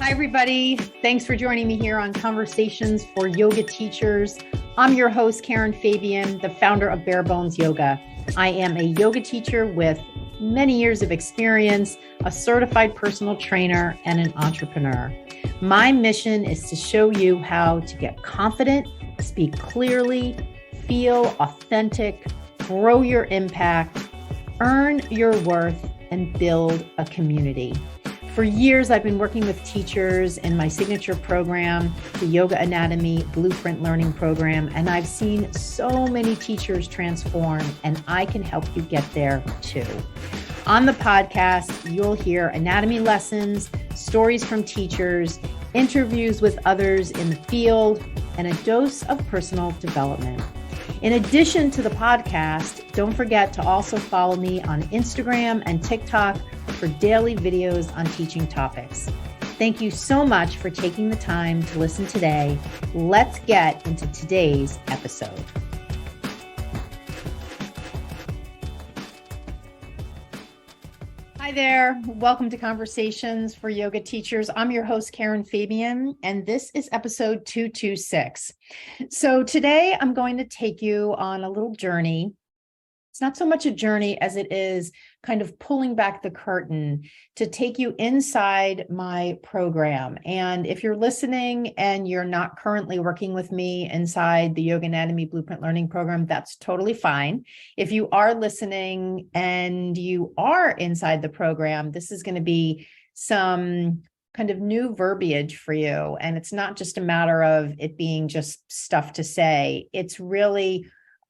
Hi, everybody. Thanks for joining me here on Conversations for Yoga Teachers. I'm your host, Karen Fabian, the founder of Bare Bones Yoga. I am a yoga teacher with many years of experience, a certified personal trainer, and an entrepreneur. My mission is to show you how to get confident, speak clearly, feel authentic, grow your impact, earn your worth, and build a community. For years, I've been working with teachers in my signature program, the Yoga Anatomy Blueprint Learning Program, and I've seen so many teachers transform, and I can help you get there too. On the podcast, you'll hear anatomy lessons, stories from teachers, interviews with others in the field, and a dose of personal development. In addition to the podcast, don't forget to also follow me on Instagram and TikTok for daily videos on teaching topics. Thank you so much for taking the time to listen today. Let's get into today's episode. Hi there. Welcome to Conversations for Yoga Teachers. I'm your host, Karen Fabian, and this is episode 226. So today I'm going to take you on a little journey. It's not so much a journey as it is kind of pulling back the curtain to take you inside my program. And if you're listening and you're not currently working with me inside the Yoga Anatomy Blueprint Learning Program, that's totally fine. If you are listening and you are inside the program, this is going to be some kind of new verbiage for you. And it's not just a matter of it being just stuff to say. It's really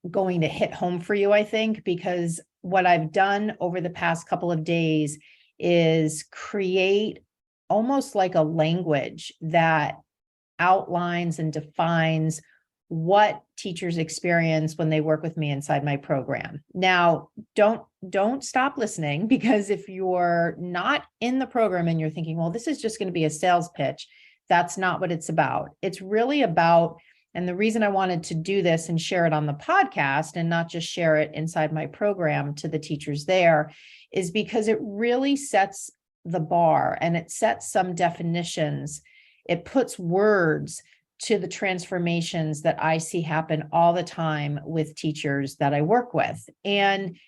going to hit home for you, I think, because what I've done over the past couple of days is create almost like a language that outlines and defines what teachers experience when they work with me inside my program. Now, don't stop listening, because if you're not in the program and you're thinking, well, this is just going to be a sales pitch, that's not what it's about. It's really about, and the reason I wanted to do this and share it on the podcast and not just share it inside my program to the teachers there, is because it really sets the bar and it sets some definitions. It puts words to the transformations that I see happen all the time with teachers that I work with. And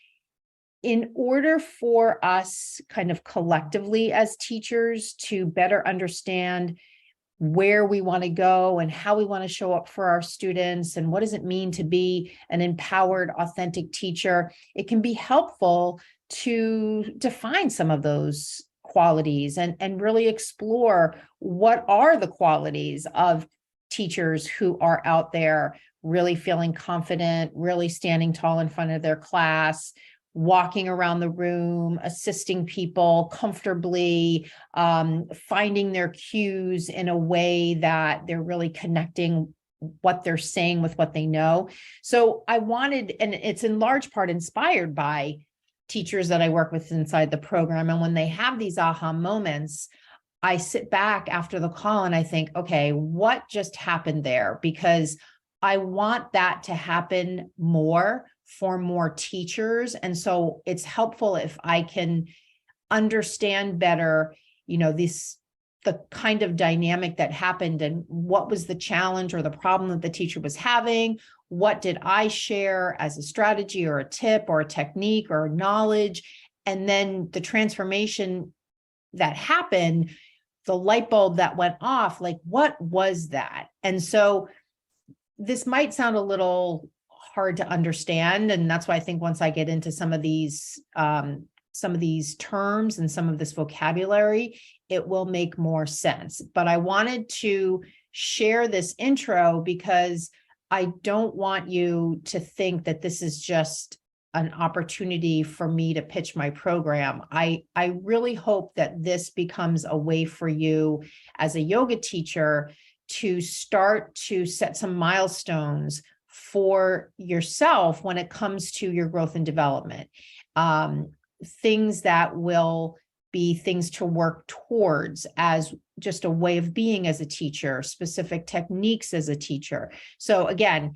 in order for us kind of collectively as teachers to better understand where we want to go and how we want to show up for our students and what does it mean to be an empowered, authentic teacher, it can be helpful to define some of those qualities and really explore what are the qualities of teachers who are out there really feeling confident, really standing tall in front of their class, walking around the room, assisting people comfortably, finding their cues in a way that they're really connecting what they're saying with what they know. So I wanted, and it's in large part inspired by teachers that I work with inside the program. And when they have these aha moments, I sit back after the call and I think, okay, what just happened there? Because I want that to happen more for more teachers. And so it's helpful if I can understand better, the kind of dynamic that happened and what was the challenge or the problem that the teacher was having. What did I share as a strategy or a tip or a technique or knowledge? And then the transformation that happened, the light bulb that went off, like, what was that? And so this might sound a little hard to understand. And that's why I think once I get into some of these terms and some of this vocabulary, it will make more sense. But I wanted to share this intro because I don't want you to think that this is just an opportunity for me to pitch my program. I really hope that this becomes a way for you as a yoga teacher to start to set some milestones for yourself when it comes to your growth and development. Things that will be things to work towards as just a way of being as a teacher, specific techniques as a teacher. So again,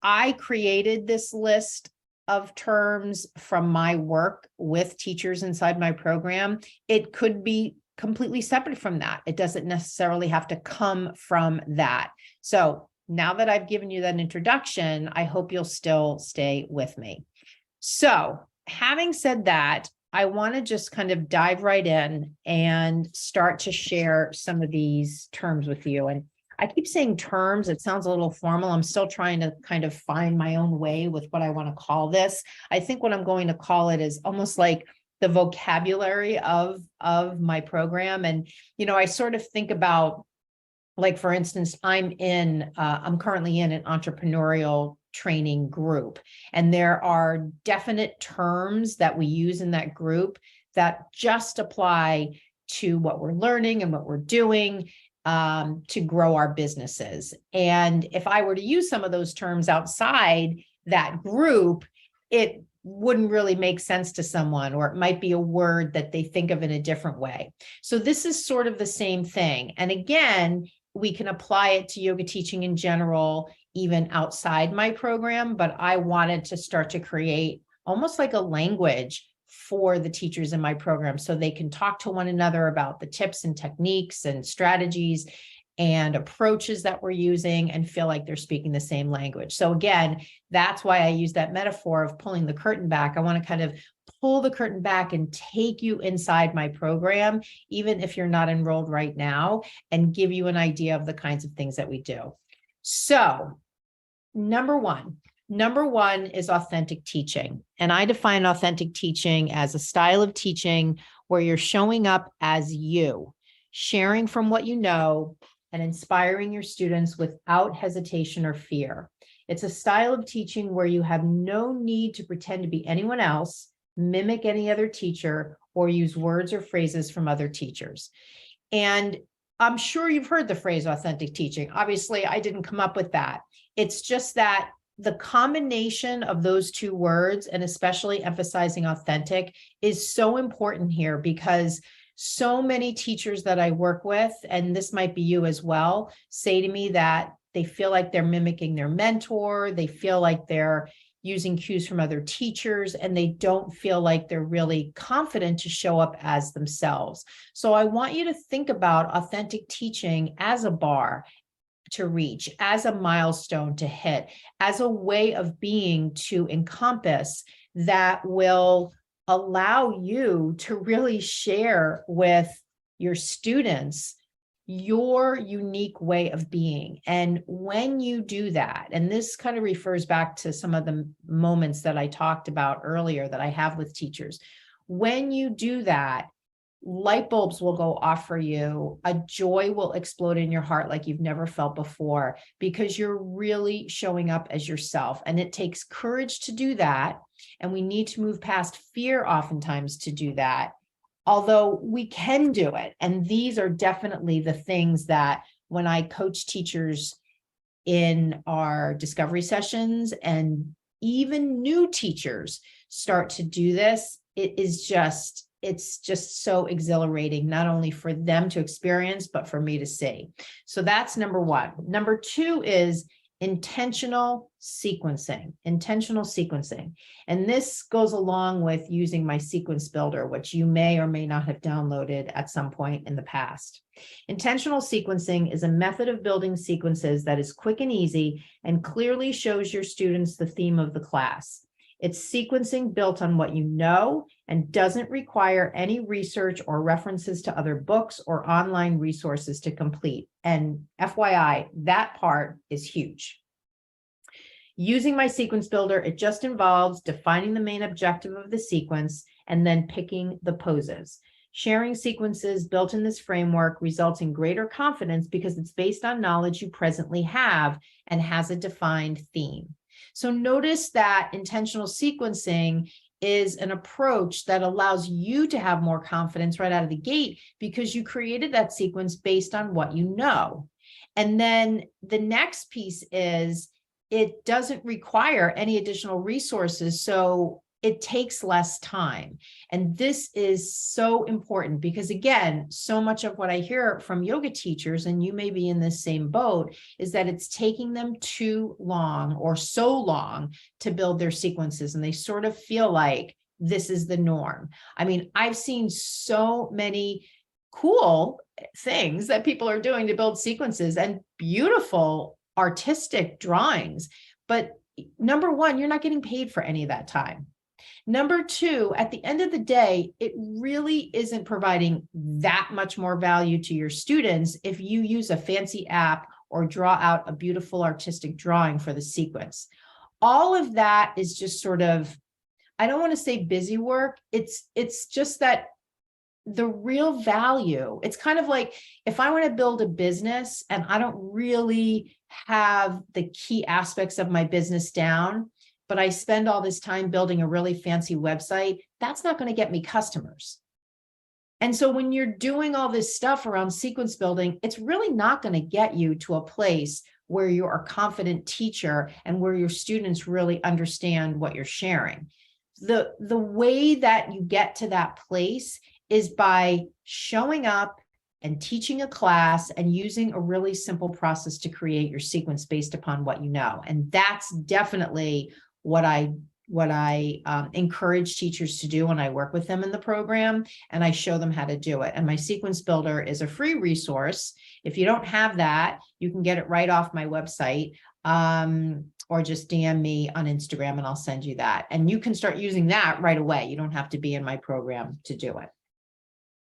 I created this list of terms from my work with teachers inside my program. It could be completely separate from that. It doesn't necessarily have to come from that. So now that I've given you that introduction, I hope you'll still stay with me. So having said that, I want to just kind of dive right in and start to share some of these terms with you. And I keep saying terms, it sounds a little formal. I'm still trying to kind of find my own way with what I want to call this. I think what I'm going to call it is almost like the vocabulary of my program. And, I sort of think about, like, for instance, I'm currently in an entrepreneurial training group, and there are definite terms that we use in that group that just apply to what we're learning and what we're doing to grow our businesses. And if I were to use some of those terms outside that group, it wouldn't really make sense to someone, or it might be a word that they think of in a different way. So this is sort of the same thing. And again, we can apply it to yoga teaching in general, even outside my program, but I wanted to start to create almost like a language for the teachers in my program so they can talk to one another about the tips and techniques and strategies and approaches that we're using and feel like they're speaking the same language. So again, that's why I use that metaphor of pulling the curtain back. I want to kind of pull the curtain back and take you inside my program, even if you're not enrolled right now, and give you an idea of the kinds of things that we do. So number one is authentic teaching. And I define authentic teaching as a style of teaching where you're showing up as you, sharing from what you know, and inspiring your students without hesitation or fear. It's a style of teaching where you have no need to pretend to be anyone else, mimic any other teacher, or use words or phrases from other teachers. And I'm sure you've heard the phrase authentic teaching. Obviously, I didn't come up with that. It's just that the combination of those two words, and especially emphasizing authentic, is so important here, because so many teachers that I work with, and this might be you as well, say to me that they feel like they're mimicking their mentor, they feel like they're using cues from other teachers, and they don't feel like they're really confident to show up as themselves. So I want you to think about authentic teaching as a bar to reach, as a milestone to hit, as a way of being to encompass that will allow you to really share with your students your unique way of being. And when you do that, and this kind of refers back to some of the moments that I talked about earlier that I have with teachers, when you do that, light bulbs will go off for you. A joy will explode in your heart like you've never felt before, because you're really showing up as yourself. And it takes courage to do that. And we need to move past fear oftentimes to do that, although we can do it. And these are definitely the things that when I coach teachers in our discovery sessions, and even new teachers start to do this, it's just so exhilarating, not only for them to experience, but for me to see. So that's number one. Number two is intentional sequencing. And this goes along with using my sequence builder, which you may or may not have downloaded at some point in the past. Intentional sequencing is a method of building sequences that is quick and easy and clearly shows your students the theme of the class. It's sequencing built on what you know and doesn't require any research or references to other books or online resources to complete. And FYI, that part is huge. Using my sequence builder, it just involves defining the main objective of the sequence and then picking the poses. Sharing sequences built in this framework results in greater confidence because it's based on knowledge you presently have and has a defined theme. So notice that intentional sequencing is an approach that allows you to have more confidence right out of the gate because you created that sequence based on what you know. And then the next piece is it doesn't require any additional resources, so it takes less time. And this is so important because, again, so much of what I hear from yoga teachers, and you may be in this same boat, is that it's taking them too long or so long to build their sequences. And they sort of feel like this is the norm. I mean, I've seen so many cool things that people are doing to build sequences and beautiful artistic drawings. But number one, you're not getting paid for any of that time. Number two, at the end of the day, it really isn't providing that much more value to your students if you use a fancy app or draw out a beautiful artistic drawing for the sequence. All of that is just sort of, I don't want to say busy work. It's just that the real value, it's kind of like if I want to build a business and I don't really have the key aspects of my business down, but I spend all this time building a really fancy website, that's not going to get me customers. And so when you're doing all this stuff around sequence building, it's really not going to get you to a place where you're a confident teacher and where your students really understand what you're sharing. The way that you get to that place is by showing up and teaching a class and using a really simple process to create your sequence based upon what you know. And that's definitely what I encourage teachers to do when I work with them in the program, and I show them how to do it. And my sequence builder is a free resource. If you don't have that, you can get it right off my website, or just DM me on Instagram and I'll send you that. And you can start using that right away. You don't have to be in my program to do it.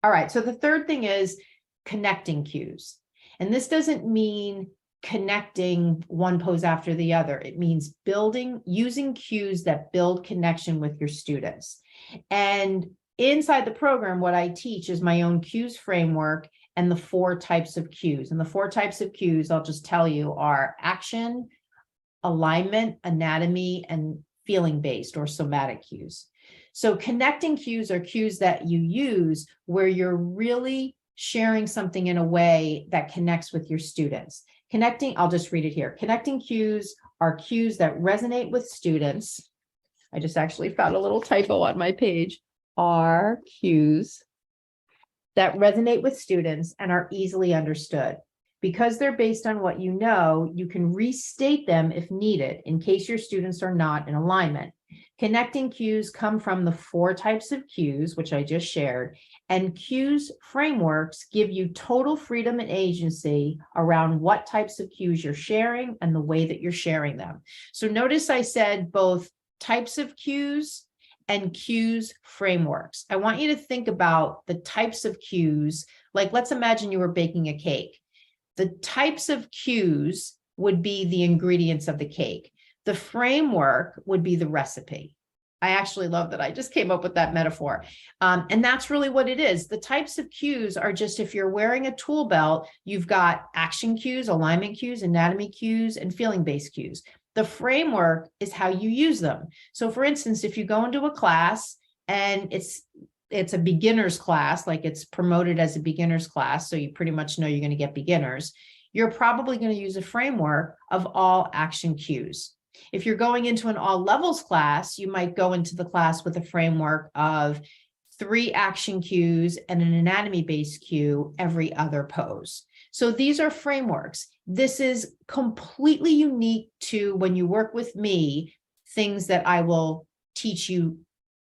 All right, so the third thing is connecting cues. And this doesn't mean connecting one pose after the other. It means using cues that build connection with your students. And inside the program, what I teach is my own cues framework and the 4 types of cues. And the 4 types of cues, I'll just tell you, are action, alignment, anatomy, and feeling-based or somatic cues. So connecting cues are cues that you use where you're really sharing something in a way that connects with your students. I'll just read it here. Connecting cues are cues that resonate with students. I just actually found a little typo on my page. Are cues that resonate with students and are easily understood. Because they're based on what you know, you can restate them if needed in case your students are not in alignment. Connecting cues come from the 4 types of cues, which I just shared, and cues frameworks give you total freedom and agency around what types of cues you're sharing and the way that you're sharing them. So notice I said both types of cues and cues frameworks. I want you to think about the types of cues, like let's imagine you were baking a cake. The types of cues would be the ingredients of the cake. The framework would be the recipe. I actually love that I just came up with that metaphor. And that's really what it is. The types of cues are just, if you're wearing a tool belt, you've got action cues, alignment cues, anatomy cues, and feeling-based cues. The framework is how you use them. So for instance, if you go into a class and it's a beginner's class, like it's promoted as a beginner's class, so you pretty much know you're going to get beginners, you're probably going to use a framework of all action cues. If you're going into an all levels class, you might go into the class with a framework of 3 action cues and an anatomy-based cue every other pose. So these are frameworks. This is completely unique to when you work with me, things that I will teach you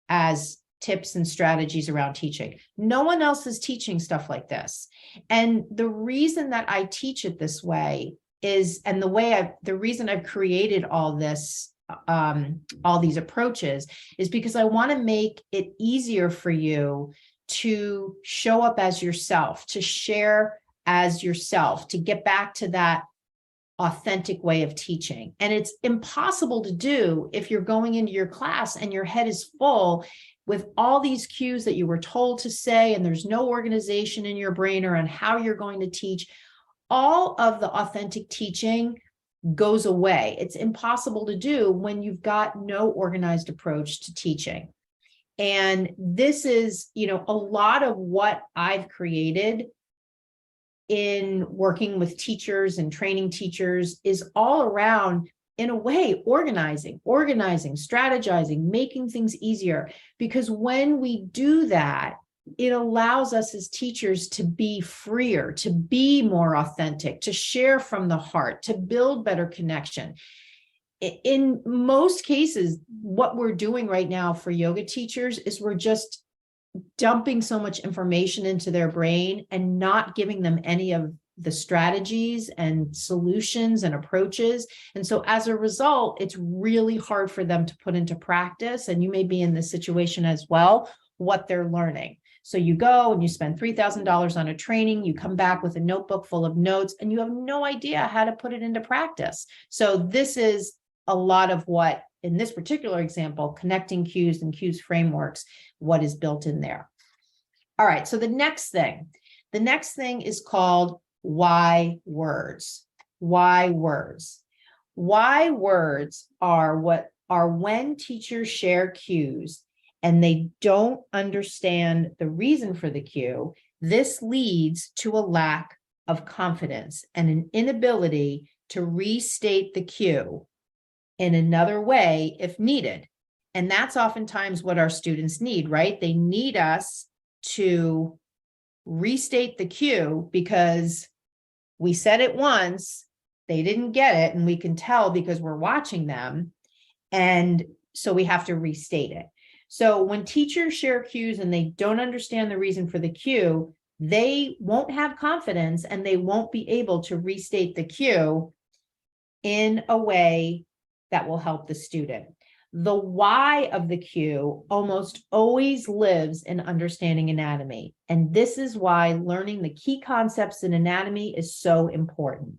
as tips and strategies around teaching. No one else is teaching stuff like this. And the reason that I teach it this way is, and the reason I've created all this, all these approaches, is because I want to make it easier for you to show up as yourself, to share as yourself, to get back to that authentic way of teaching. And it's impossible to do if you're going into your class and your head is full with all these cues that you were told to say, and there's no organization in your brain around how you're going to teach. All of the authentic teaching goes away. It's impossible to do when you've got no organized approach to teaching. And this is, a lot of what I've created in working with teachers and training teachers is all around, in a way, organizing, strategizing, making things easier. Because when we do that, it allows us as teachers to be freer, to be more authentic, to share from the heart, to build better connection. In most cases, what we're doing right now for yoga teachers is we're just dumping so much information into their brain and not giving them any of the strategies and solutions and approaches. And so as a result, it's really hard for them to put into practice. And you may be in this situation as well, what they're learning. So you go and you spend $3,000 on a training, you come back with a notebook full of notes, and you have no idea how to put it into practice. So this is a lot of what, in this particular example, connecting cues and cues frameworks, what is built in there. All right, so the next thing is called why words. Why words. Why words are when teachers share cues and they don't understand the reason for the cue. This leads to a lack of confidence and an inability to restate the cue in another way if needed. And that's oftentimes what our students need, right? They need us to restate the cue because we said it once, they didn't get it, and we can tell because we're watching them. And so we have to restate it. So when teachers share cues and they don't understand the reason for the cue, they won't have confidence and they won't be able to restate the cue in a way that will help the student. The why of the cue almost always lives in understanding anatomy. And this is why learning the key concepts in anatomy is so important.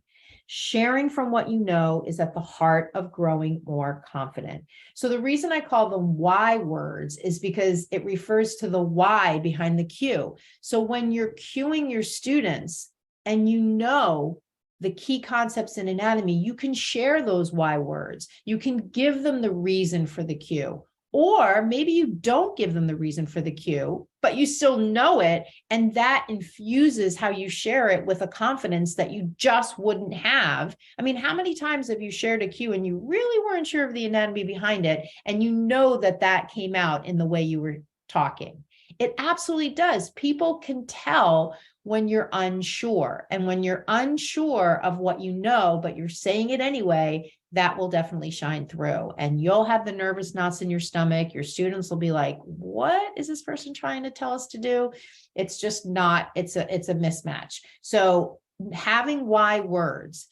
Sharing from what you know is at the heart of growing more confident. So the reason I call them why words is because it refers to the why behind the cue. So when you're cueing your students and you know the key concepts in anatomy, you can share those why words. You can give them the reason for the cue. Or maybe you don't give them the reason for the cue, but you still know it. And that infuses how you share it with a confidence that you just wouldn't have. I mean, how many times have you shared a cue and you really weren't sure of the anatomy behind it? And you know that that came out in the way you were talking. It absolutely does. People can tell when you're unsure. And when you're unsure of what you know, but you're saying it anyway, that will definitely shine through. And you'll have the nervous knots in your stomach. Your students will be like, what is this person trying to tell us to do? It's just not, it's a mismatch. So having why words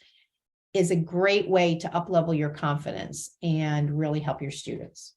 is a great way to up-level your confidence and really help your students.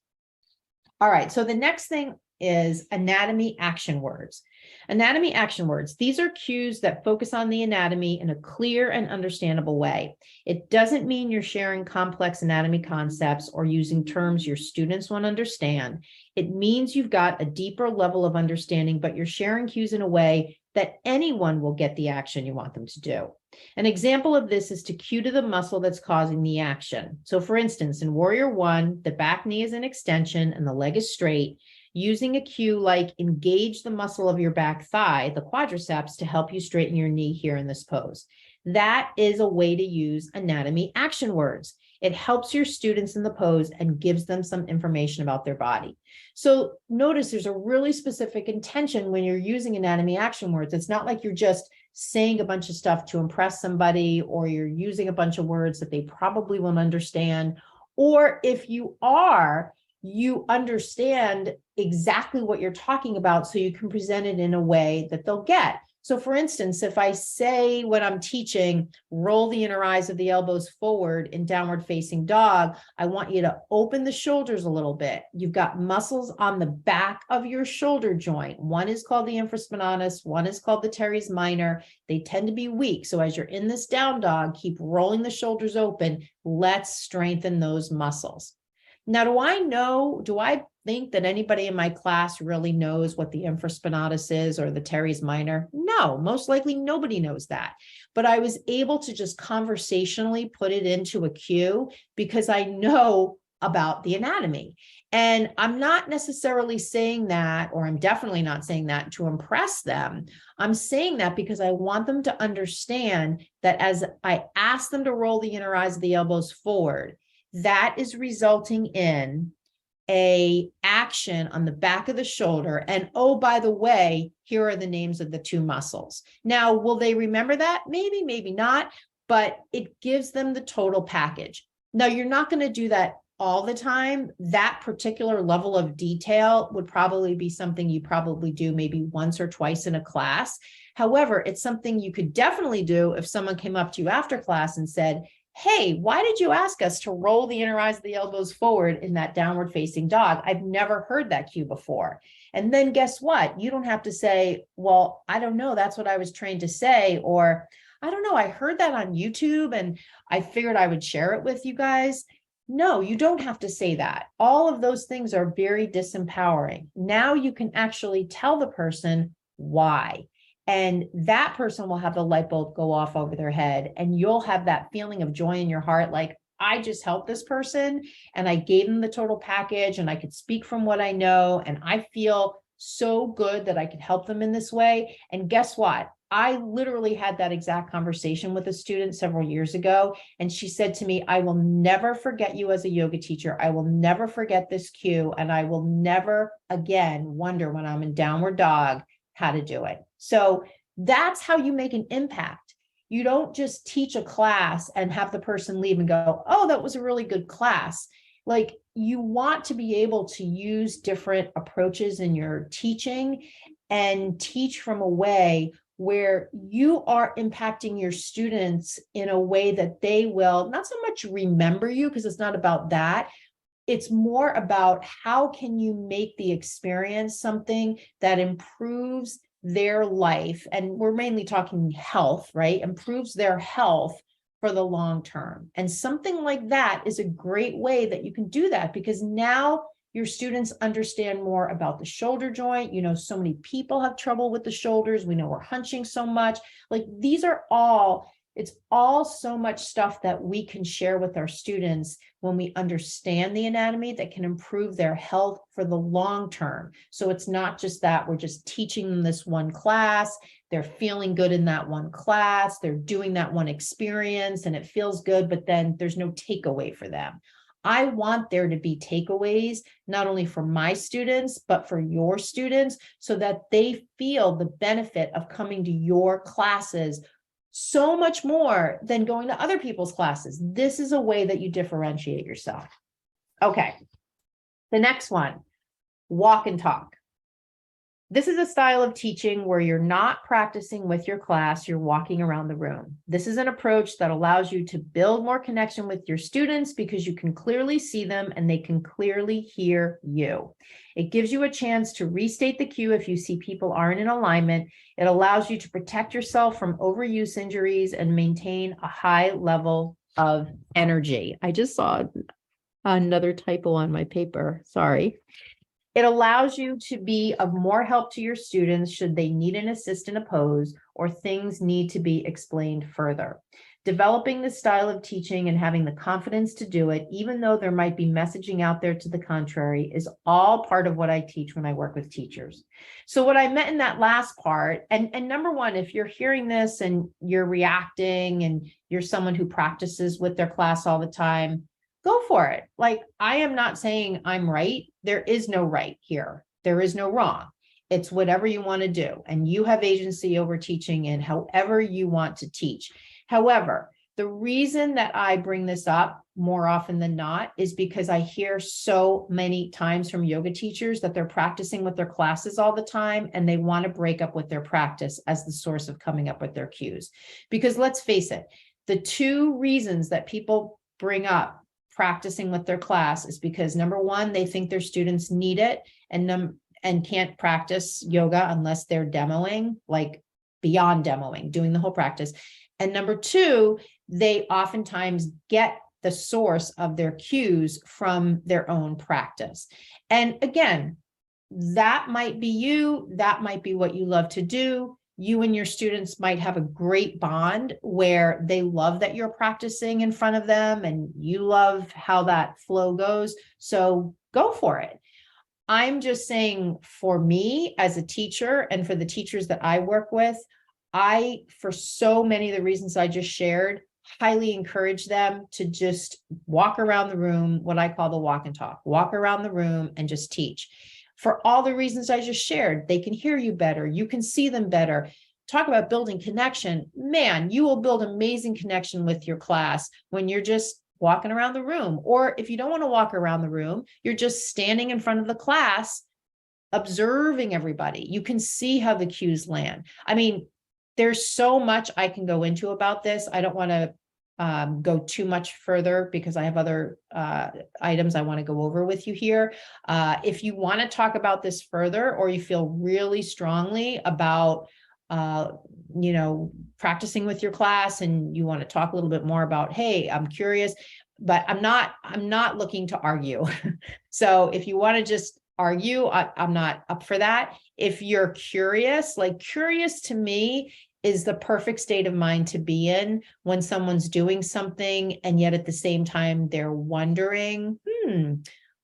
All right, so the next thing is anatomy action words. Anatomy action words. These are cues that focus on the anatomy in a clear and understandable way. It doesn't mean you're sharing complex anatomy concepts or using terms your students won't understand. It means you've got a deeper level of understanding, but you're sharing cues in a way that anyone will get the action you want them to do. An example of this is to cue to the muscle that's causing the action. So for instance, in Warrior One, the back knee is in extension and the leg is straight. Using a cue like engage the muscle of your back thigh, the quadriceps, to help you straighten your knee here in this pose. That is a way to use anatomy action words. It helps your students in the pose and gives them some information about their body. So notice there's a really specific intention when you're using anatomy action words. It's not like you're just saying a bunch of stuff to impress somebody, or you're using a bunch of words that they probably won't understand. Or if you are, you understand exactly what you're talking about, so you can present it in a way that they'll get. So for instance, if I say when I'm teaching, roll the inner eyes of the elbows forward in downward facing dog, I want you to open the shoulders a little bit. You've got muscles on the back of your shoulder joint. One is called the infraspinatus, one is called the teres minor. They tend to be weak. So as you're in this down dog, keep rolling the shoulders open. Let's strengthen those muscles. Now, do I think that anybody in my class really knows what the infraspinatus is or the teres minor? No, most likely nobody knows that. But I was able to just conversationally put it into a cue because I know about the anatomy. And I'm not necessarily saying that, or I'm definitely not saying that to impress them. I'm saying that because I want them to understand that as I ask them to roll the inner eyes of the elbows forward, that is resulting in a action on the back of the shoulder. And oh, by the way, here are the names of the two muscles. Now, will they remember that? Maybe, maybe not, but it gives them the total package. Now, you're not going to do that all the time, that particular level of detail would probably be something you probably do maybe once or twice in a class. However, it's something you could definitely do if someone came up to you after class and said, hey, why did you ask us to roll the inner eyes of the elbows forward in that downward facing dog? I've never heard that cue before. And then guess what? You don't have to say, well, I don't know, that's what I was trained to say, or I don't know, I heard that on YouTube and I figured I would share it with you guys. No, you don't have to say that. All of those things are very disempowering. Now you can actually tell the person why. And that person will have the light bulb go off over their head. And you'll have that feeling of joy in your heart, like, I just helped this person and I gave them the total package and I could speak from what I know. And I feel so good that I could help them in this way. And guess what? I literally had that exact conversation with a student several years ago. And she said to me, I will never forget you as a yoga teacher. I will never forget this cue. And I will never again wonder when I'm in downward dog how to do it. So that's how you make an impact. You don't just teach a class and have the person leave and go, oh, that was a really good class. Like, you want to be able to use different approaches in your teaching and teach from a way where you are impacting your students in a way that they will not so much remember you, because it's not about that. It's more about how can you make the experience something that improves their life. And we're mainly talking health, right? Improves their health for the long term. And something like that is a great way that you can do that, because now your students understand more about the shoulder joint. You know, so many people have trouble with the shoulders. We know we're hunching so much. Like, these are all, it's all so much stuff that we can share with our students when we understand the anatomy that can improve their health for the long term. So it's not just that we're just teaching them this one class, they're feeling good in that one class, they're doing that one experience and it feels good, but then there's no takeaway for them. I want there to be takeaways, not only for my students, but for your students, so that they feel the benefit of coming to your classes so much more than going to other people's classes. This is a way that you differentiate yourself. Okay, the next one, walk and talk. This is a style of teaching where you're not practicing with your class, you're walking around the room. This is an approach that allows you to build more connection with your students because you can clearly see them and they can clearly hear you. It gives you a chance to restate the cue if you see people aren't in alignment. It allows you to protect yourself from overuse injuries and maintain a high level of energy. I just saw another typo on my paper, sorry. It allows you to be of more help to your students should they need an assist in a pose or things need to be explained further. Developing this style of teaching and having the confidence to do it, even though there might be messaging out there to the contrary, is all part of what I teach when I work with teachers. So what I meant in that last part, and number one, if you're hearing this and you're reacting and you're someone who practices with their class all the time, go for it. Like, I am not saying I'm right. There is no right here. There is no wrong. It's whatever you want to do. And you have agency over teaching and however you want to teach. However, the reason that I bring this up more often than not is because I hear so many times from yoga teachers that they're practicing with their classes all the time and they want to break up with their practice as the source of coming up with their cues. Because let's face it, the two reasons that people bring up practicing with their class is because, number one, they think their students need it and can't practice yoga unless they're demoing, like beyond demoing, doing the whole practice. And number two, they oftentimes get the source of their cues from their own practice. And again, that might be you, that might be what you love to do. You and your students might have a great bond where they love that you're practicing in front of them and you love how that flow goes. So go for it. I'm just saying, for me as a teacher and for the teachers that I work with, I, for so many of the reasons I just shared, highly encourage them to just walk around the room, what I call the walk and talk, walk around the room and just teach. For all the reasons I just shared, they can hear you better. You can see them better. Talk about building connection. Man, you will build amazing connection with your class when you're just walking around the room. Or if you don't want to walk around the room, you're just standing in front of the class, observing everybody. You can see how the cues land. I mean, there's so much I can go into about this. I don't want to go too much further because I have other items I want to go over with you here. If you want to talk about this further, or you feel really strongly about practicing with your class, and you want to talk a little bit more about, hey, I'm curious, but I'm not looking to argue. So if you want to just argue, I'm not up for that. If you're curious, like curious to me is the perfect state of mind to be in when someone's doing something and yet at the same time they're wondering,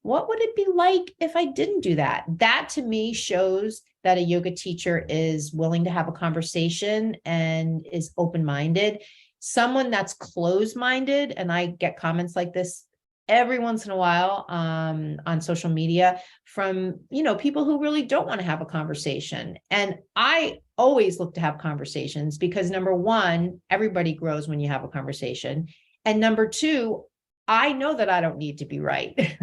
what would it be like if I didn't do that? That to me shows that a yoga teacher is willing to have a conversation and is open-minded. Someone that's closed-minded, and I get comments like this every once in a while on social media from, people who really don't want to have a conversation. And I always look to have conversations because number one, everybody grows when you have a conversation. And number two, I know that I don't need to be right.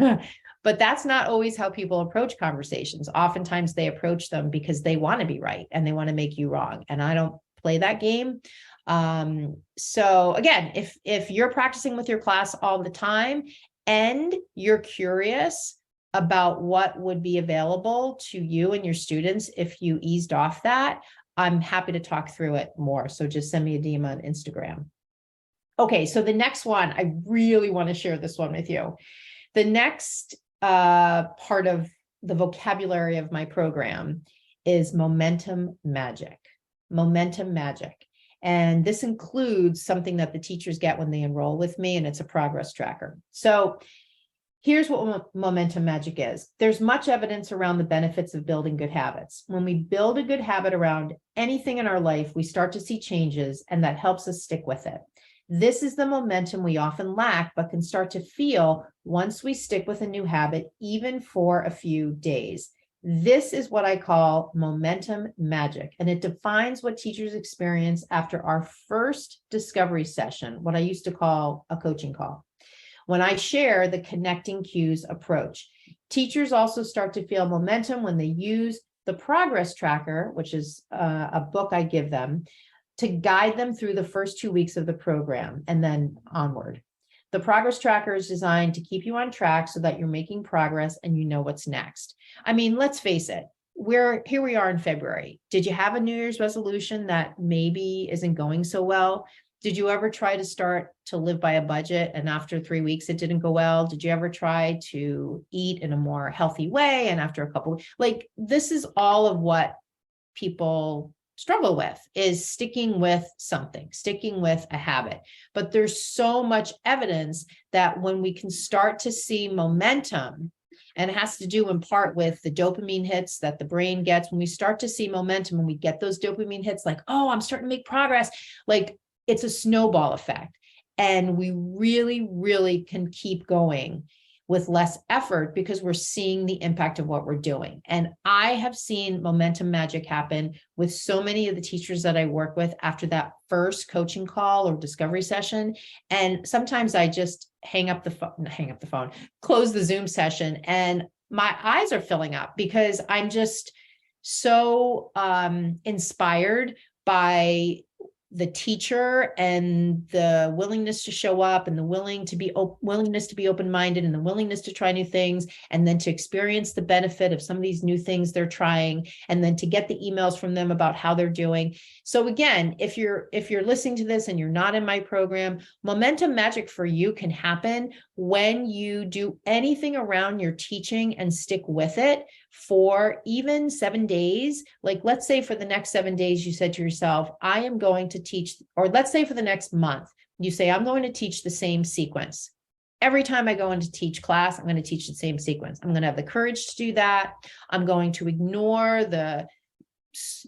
But that's not always how people approach conversations. Oftentimes they approach them because they want to be right and they want to make you wrong. And I don't play that game. So again, if you're practicing with your class all the time and you're curious about what would be available to you and your students if you eased off that, I'm happy to talk through it more. So just send me a DM on Instagram. Okay, so the next one, I really want to share this one with you. The next part of the vocabulary of my program is momentum magic. Momentum magic. And this includes something that the teachers get when they enroll with me, and it's a progress tracker. So here's what momentum magic is. There's much evidence around the benefits of building good habits. When we build a good habit around anything in our life, we start to see changes, and that helps us stick with it. This is the momentum we often lack, but can start to feel once we stick with a new habit, even for a few days. This is what I call momentum magic, and it defines what teachers experience after our first discovery session, what I used to call a coaching call. When I share the connecting cues approach, teachers also start to feel momentum when they use the progress tracker, which is a book I give them, to guide them through the first 2 weeks of the program and then onward. The progress tracker is designed to keep you on track so that you're making progress and you know what's next. I mean, let's face it, here we are in February. Did you have a New Year's resolution that maybe isn't going so well? Did you ever try to start to live by a budget and after 3 weeks it didn't go well? Did you ever try to eat in a more healthy way and after a couple, this is all of what people struggle with, is sticking with something, sticking with a habit. But there's so much evidence that when we can start to see momentum, and it has to do in part with the dopamine hits that the brain gets, when we start to see momentum and we get those dopamine hits, like, oh, I'm starting to make progress, it's a snowball effect. And we really, really can keep going with less effort because we're seeing the impact of what we're doing. And I have seen momentum magic happen with so many of the teachers that I work with after that first coaching call or discovery session. And sometimes I just close the Zoom session, and my eyes are filling up because I'm just so inspired by the teacher and the willingness to show up and the willingness to be open-minded and the willingness to try new things, and then to experience the benefit of some of these new things they're trying, and then to get the emails from them about how they're doing. So again, if you're listening to this and you're not in my program, momentum magic for you can happen when you do anything around your teaching and stick with it for even 7 days. Let's say for the next 7 days, you said to yourself, I am going to teach, or let's say for the next month, you say, I'm going to teach the same sequence. Every time I go into teach class, I'm going to teach the same sequence. I'm going to have the courage to do that. I'm going to ignore the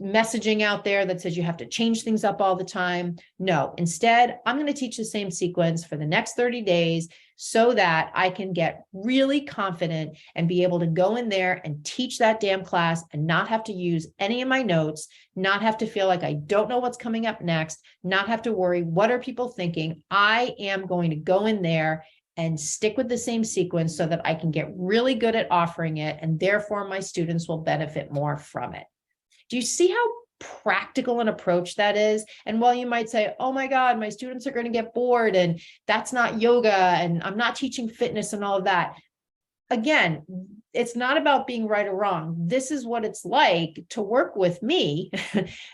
messaging out there that says you have to change things up all the time. No, instead, I'm going to teach the same sequence for the next 30 days so that I can get really confident and be able to go in there and teach that damn class and not have to use any of my notes, not have to feel like I don't know what's coming up next, not have to worry, what are people thinking? I am going to go in there and stick with the same sequence so that I can get really good at offering it, and therefore my students will benefit more from it. Do you see how practical an approach that is? And while you might say, oh my God, my students are going to get bored and that's not yoga and I'm not teaching fitness and all of that. Again, it's not about being right or wrong. This is what it's like to work with me.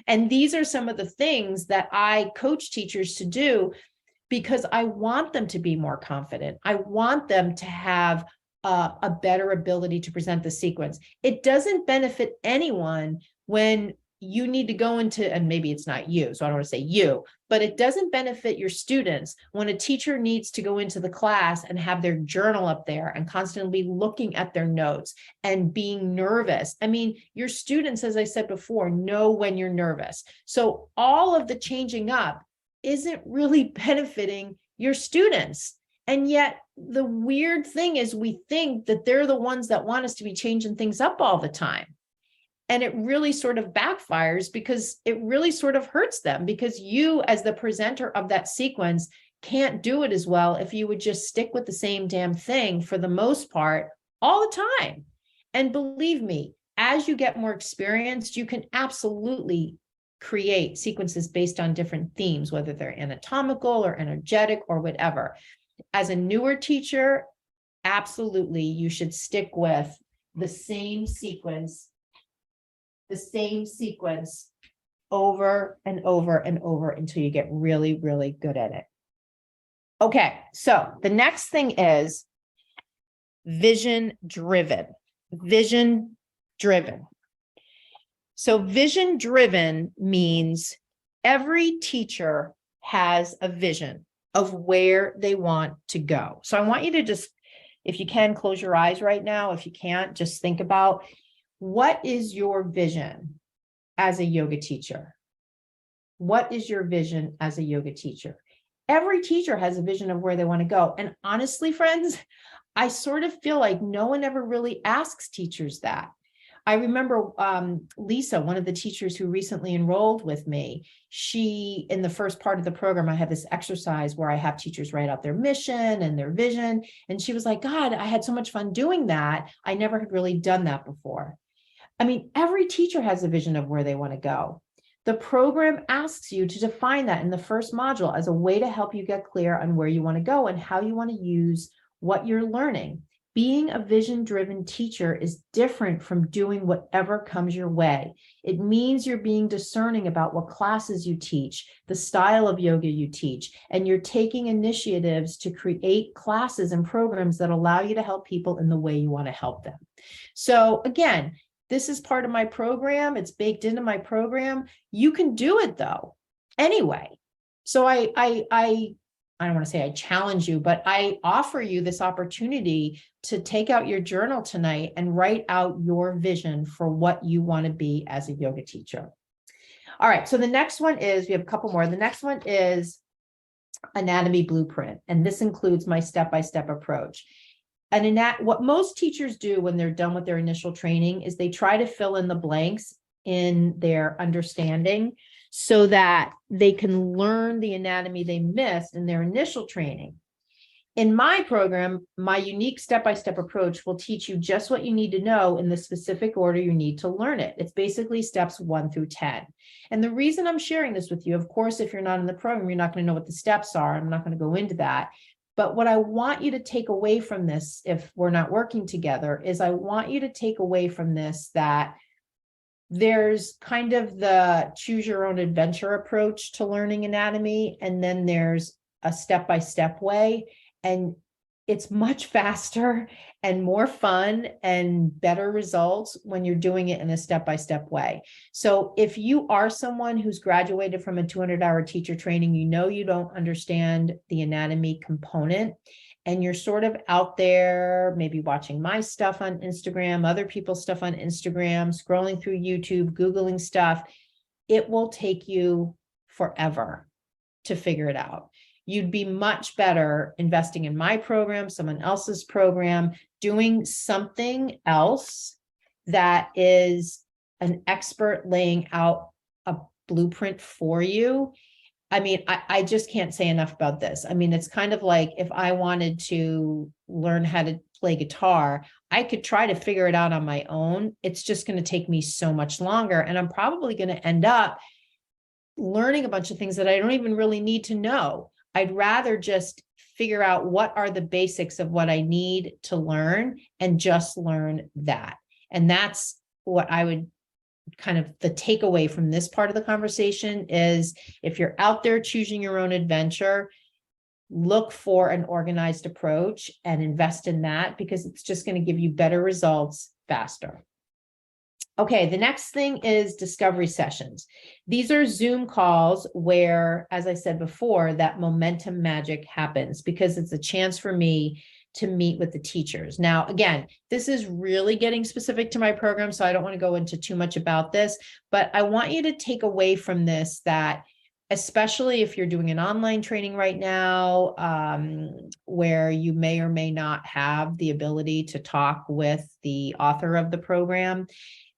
And these are some of the things that I coach teachers to do because I want them to be more confident. I want them to have a better ability to present the sequence. It doesn't benefit anyone when you need to go into, and maybe it's not you, so I don't want to say you, but it doesn't benefit your students when a teacher needs to go into the class and have their journal up there and constantly looking at their notes and being nervous. I mean, your students, as I said before, know when you're nervous. So all of the changing up isn't really benefiting your students. And yet the weird thing is we think that they're the ones that want us to be changing things up all the time. And it really sort of backfires because it really sort of hurts them, because you as the presenter of that sequence can't do it as well if you would just stick with the same damn thing for the most part all the time. And believe me, as you get more experienced, you can absolutely create sequences based on different themes, whether they're anatomical or energetic or whatever. As a newer teacher, absolutely, you should stick with the same sequence over and over and over until you get really, really good at it. Okay, so the next thing is vision driven. Vision driven. So vision driven means every teacher has a vision of where they want to go. So I want you to just, if you can, close your eyes right now. If you can't, just think about, what is your vision as a yoga teacher? What is your vision as a yoga teacher? Every teacher has a vision of where they want to go. And honestly, friends, I sort of feel like no one ever really asks teachers that. I remember Lisa, one of the teachers who recently enrolled with me, she, in the first part of the program, I have this exercise where I have teachers write out their mission and their vision. And she was like, God, I had so much fun doing that. I never had really done that before. I mean, every teacher has a vision of where they want to go. The program asks you to define that in the first module as a way to help you get clear on where you want to go and how you want to use what you're learning. Being a vision-driven teacher is different from doing whatever comes your way. It means you're being discerning about what classes you teach, the style of yoga you teach, and you're taking initiatives to create classes and programs that allow you to help people in the way you want to help them. So again, this is part of my program. It's baked into my program. You can do it though, anyway. So I don't want to say I challenge you, but I offer you this opportunity to take out your journal tonight and write out your vision for what you want to be as a yoga teacher. All right. So the next one is, we have a couple more. The next one is anatomy blueprint. And this includes my step-by-step approach. And what most teachers do when they're done with their initial training is they try to fill in the blanks in their understanding so that they can learn the anatomy they missed in their initial training. In my program, my unique step-by-step approach will teach you just what you need to know in the specific order you need to learn it. It's basically steps 1 through 10. And the reason I'm sharing this with you, of course, if you're not in the program, you're not going to know what the steps are. I'm not going to go into that. But what I want you to take away from this, if we're not working together, is I want you to take away from this that there's kind of the choose your own adventure approach to learning anatomy, and then there's a step-by-step way, and it's much faster and more fun and better results when you're doing it in a step-by-step way. So if you are someone who's graduated from a 200-hour teacher training, you know you don't understand the anatomy component, and you're sort of out there, maybe watching my stuff on Instagram, other people's stuff on Instagram, scrolling through YouTube, Googling stuff, it will take you forever to figure it out. You'd be much better investing in my program, someone else's program, doing something else that is an expert laying out a blueprint for you. I mean, I just can't say enough about this. I mean, it's kind of like if I wanted to learn how to play guitar, I could try to figure it out on my own. It's just going to take me so much longer. And I'm probably going to end up learning a bunch of things that I don't even really need to know. I'd rather just figure out what are the basics of what I need to learn and just learn that. And that's what I would kind of the takeaway from this part of the conversation is if you're out there choosing your own adventure, look for an organized approach and invest in that because it's just going to give you better results faster. Okay, the next thing is discovery sessions. These are Zoom calls where, as I said before, that momentum magic happens because it's a chance for me to meet with the teachers. Now, again, this is really getting specific to my program, so I don't want to go into too much about this, but I want you to take away from this that, especially if you're doing an online training right now, where you may or may not have the ability to talk with the author of the program,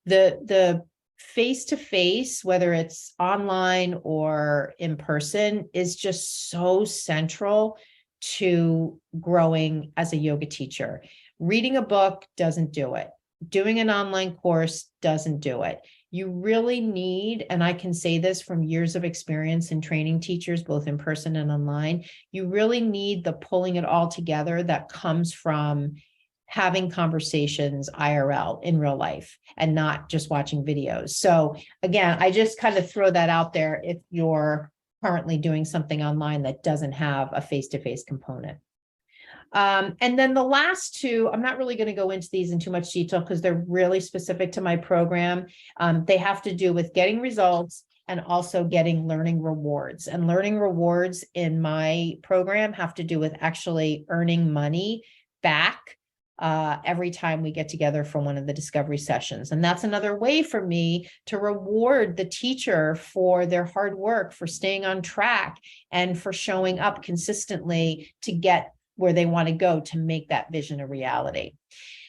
the face-to-face, whether it's online or in person, is just so central to growing as a yoga teacher. Reading a book doesn't do it. Doing an online course doesn't do it. You really need, and I can say this from years of experience in training teachers, both in person and online, you really need the pulling it all together that comes from having conversations IRL in real life and not just watching videos. So again, I just kind of throw that out there if you're currently doing something online that doesn't have a face-to-face component. And then the last two, I'm not really going to go into these in too much detail because they're really specific to my program. They have to do with getting results and also getting learning rewards. And learning rewards in my program have to do with actually earning money back every time we get together for one of the discovery sessions. And that's another way for me to reward the teacher for their hard work, for staying on track, and for showing up consistently to get where they want to go to make that vision a reality.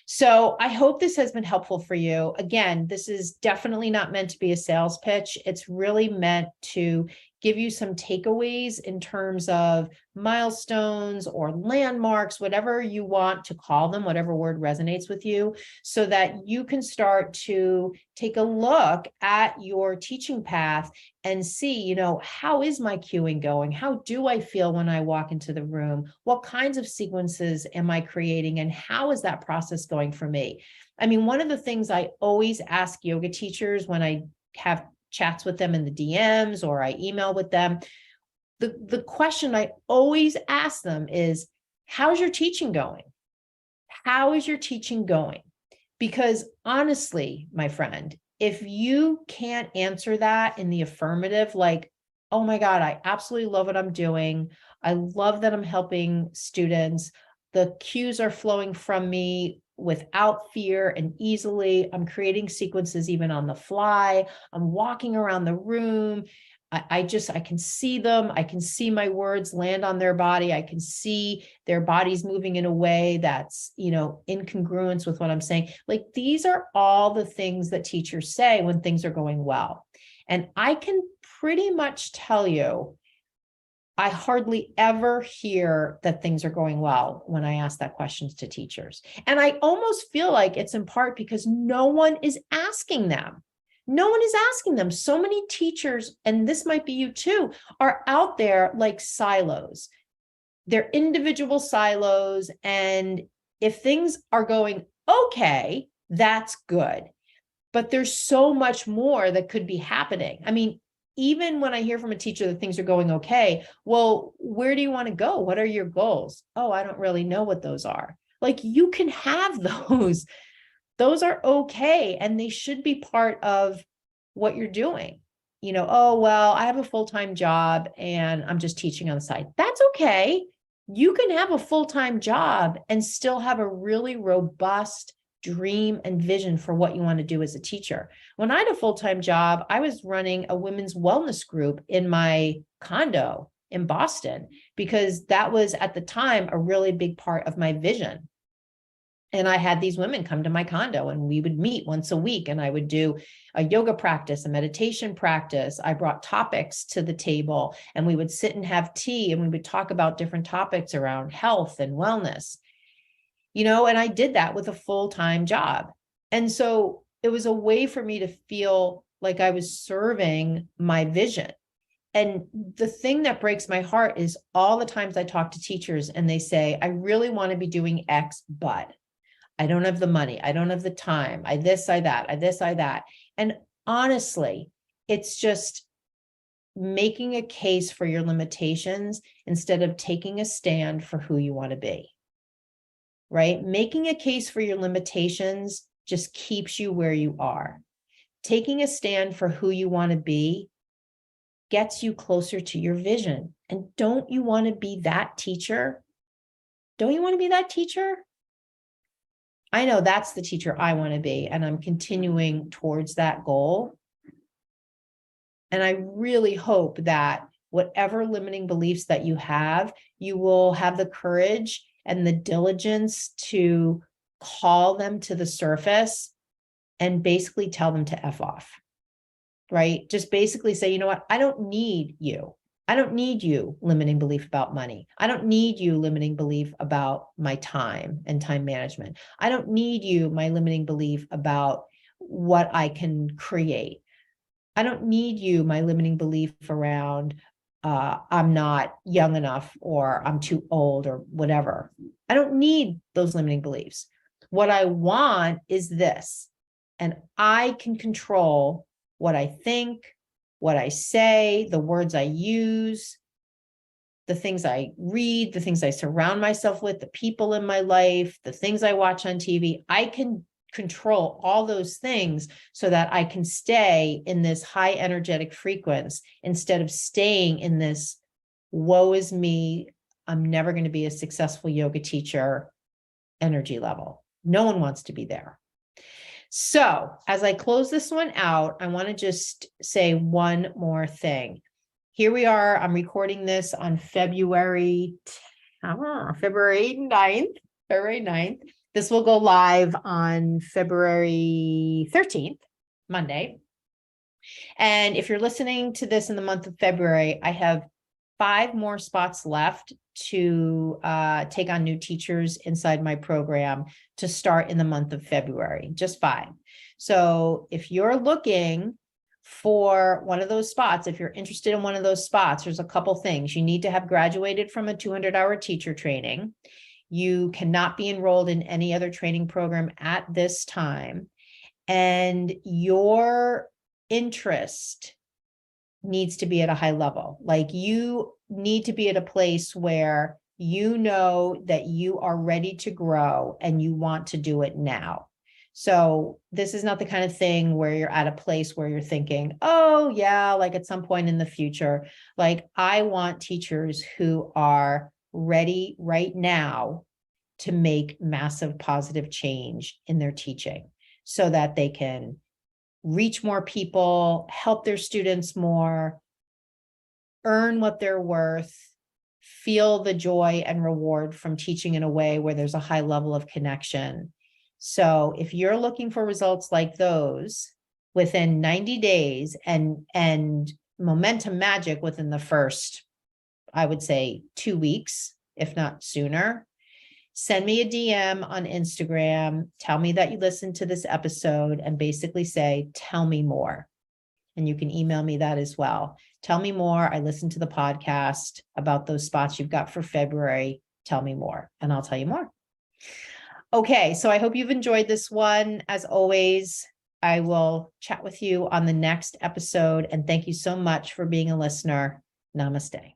So I hope this has been helpful for you. Again, this is definitely not meant to be a sales pitch. It's really meant to give you some takeaways in terms of milestones or landmarks, whatever you want to call them, whatever word resonates with you, so that you can start to take a look at your teaching path and see, how is my cueing going? How do I feel when I walk into the room? What kinds of sequences am I creating? And how is that process going for me? I mean, one of the things I always ask yoga teachers when I have chats with them in the DMs or I email with them, the question I always ask them is, how's your teaching going? How is your teaching going? Because honestly, my friend, if you can't answer that in the affirmative, like, oh my God, I absolutely love what I'm doing. I love that I'm helping students. The cues are flowing from me without fear and easily. I'm creating sequences even on the fly. I'm walking around the room. I can see them. I can see my words land on their body. I can see their bodies moving in a way that's, in congruence with what I'm saying. Like, these are all the things that teachers say when things are going well. And I can pretty much tell you, I hardly ever hear that things are going well when I ask that questions to teachers. And I almost feel like it's in part because no one is asking them. No one is asking them. So many teachers, and this might be you too, are out there like silos. They're individual silos. And if things are going okay, that's good. But there's so much more that could be happening. I mean, even when I hear from a teacher that things are going okay, well, where do you want to go? What are your goals? Oh, I don't really know what those are. Like, you can have those. Those are okay. And they should be part of what you're doing. Oh, well, I have a full-time job and I'm just teaching on the side. That's okay. You can have a full-time job and still have a really robust dream and vision for what you want to do as a teacher. When I had a full-time job, I was running a women's wellness group in my condo in Boston because that was at the time a really big part of my vision. And I had these women come to my condo and we would meet once a week and I would do a yoga practice, a meditation practice. I brought topics to the table and we would sit and have tea and we would talk about different topics around health and wellness, and I did that with a full-time job. And so it was a way for me to feel like I was serving my vision. And the thing that breaks my heart is all the times I talk to teachers and they say, I really want to be doing X, but I don't have the money. I don't have the time. I this, I that, I this, I that. And honestly, it's just making a case for your limitations instead of taking a stand for who you want to be, right? Making a case for your limitations just keeps you where you are. Taking a stand for who you want to be gets you closer to your vision. And don't you want to be that teacher? Don't you want to be that teacher? I know that's the teacher I want to be, and I'm continuing towards that goal. And I really hope that whatever limiting beliefs that you have, you will have the courage and the diligence to call them to the surface and basically tell them to F off, right? Just basically say, you know what? I don't need you. I don't need you limiting belief about money. I don't need you limiting belief about my time and time management. I don't need you, my limiting belief about what I can create. I don't need you, my limiting belief around I'm not young enough or I'm too old or whatever. I don't need those limiting beliefs. What I want is this, and I can control what I think, what I say, the words I use, the things I read, the things I surround myself with, the people in my life, the things I watch on TV. I can control all those things so that I can stay in this high energetic frequency instead of staying in this woe is me, I'm never going to be a successful yoga teacher energy level. No one wants to be there. So as I close this one out, I want to just say one more thing. Here we are. I'm recording this on February 9th. This will go live on February 13th, Monday. And if you're listening to this in the month of February, I have 5 more spots left to take on new teachers inside my program to start in the month of February, just 5. So if you're looking for one of those spots, if you're interested in one of those spots, there's a couple things. You need to have graduated from a 200-hour teacher training. You cannot be enrolled in any other training program at this time. And your interest needs to be at a high level. Like you need to be at a place where you know that you are ready to grow and you want to do it now. So this is not the kind of thing where you're at a place where you're thinking, oh yeah, like at some point in the future. Like I want teachers who are ready right now to make massive positive change in their teaching so that they can reach more people, help their students more, earn what they're worth, feel the joy and reward from teaching in a way where there's a high level of connection. So if you're looking for results like those within 90 days and momentum magic within the first, I would say 2 weeks, if not sooner, send me a DM on Instagram, tell me that you listened to this episode and basically say, tell me more. And you can email me that as well. Tell me more. I listened to the podcast about those spots you've got for February. Tell me more and I'll tell you more. Okay, so I hope you've enjoyed this one. As always, I will chat with you on the next episode. And thank you so much for being a listener. Namaste.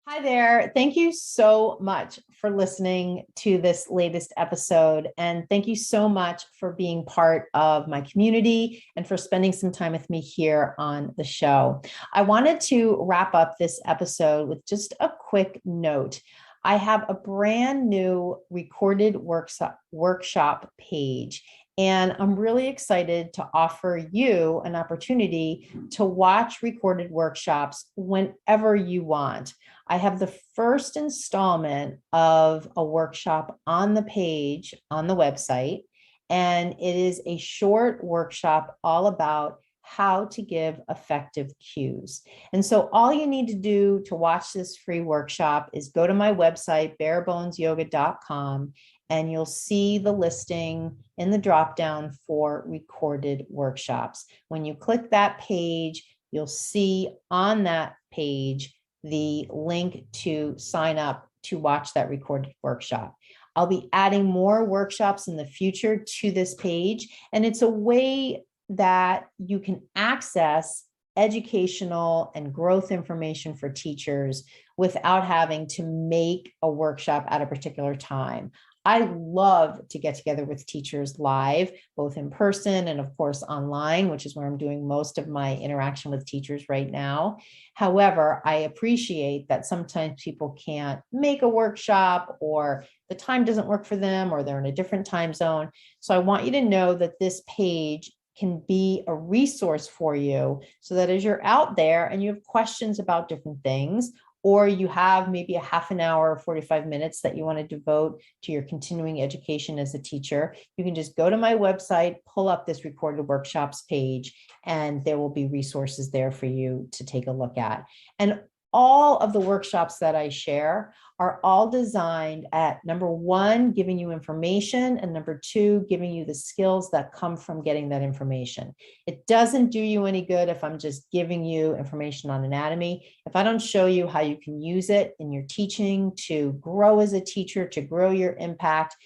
Hi there. Thank you so much for listening to this latest episode. And thank you so much for being part of my community and for spending some time with me here on the show. I wanted to wrap up this episode with just a quick note. I have a brand new recorded workshop page. And I'm really excited to offer you an opportunity to watch recorded workshops whenever you want. I have the first installment of a workshop on the page on the website, and it is a short workshop all about how to give effective cues. And so all you need to do to watch this free workshop is go to my website, barebonesyoga.com, and you'll see the listing in the dropdown for recorded workshops. When you click that page, you'll see on that page the link to sign up to watch that recorded workshop. I'll be adding more workshops in the future to this page, and it's a way that you can access educational and growth information for teachers without having to make a workshop at a particular time. I love to get together with teachers live, both in person and of course online, which is where I'm doing most of my interaction with teachers right now. However, I appreciate that sometimes people can't make a workshop or the time doesn't work for them or they're in a different time zone. So I want you to know that this page can be a resource for you so that as you're out there and you have questions about different things, or you have maybe a half an hour or 45 minutes that you want to devote to your continuing education as a teacher, you can just go to my website, pull up this recorded workshops page, and there will be resources there for you to take a look at. And all of the workshops that I share are all designed at number one, giving you information, and number two, giving you the skills that come from getting that information. It doesn't do you any good if I'm just giving you information on anatomy. If I don't show you how you can use it in your teaching to grow as a teacher, to grow your impact,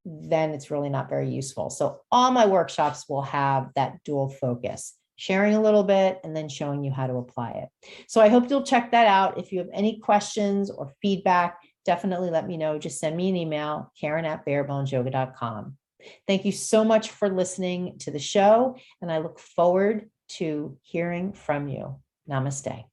then it's really not very useful. So all my workshops will have that dual focus, sharing a little bit and then showing you how to apply it. So I hope you'll check that out. If you have any questions or feedback, definitely let me know. Just send me an email, Karen@barebonesyoga.com. Thank you so much for listening to the show, and I look forward to hearing from you. Namaste.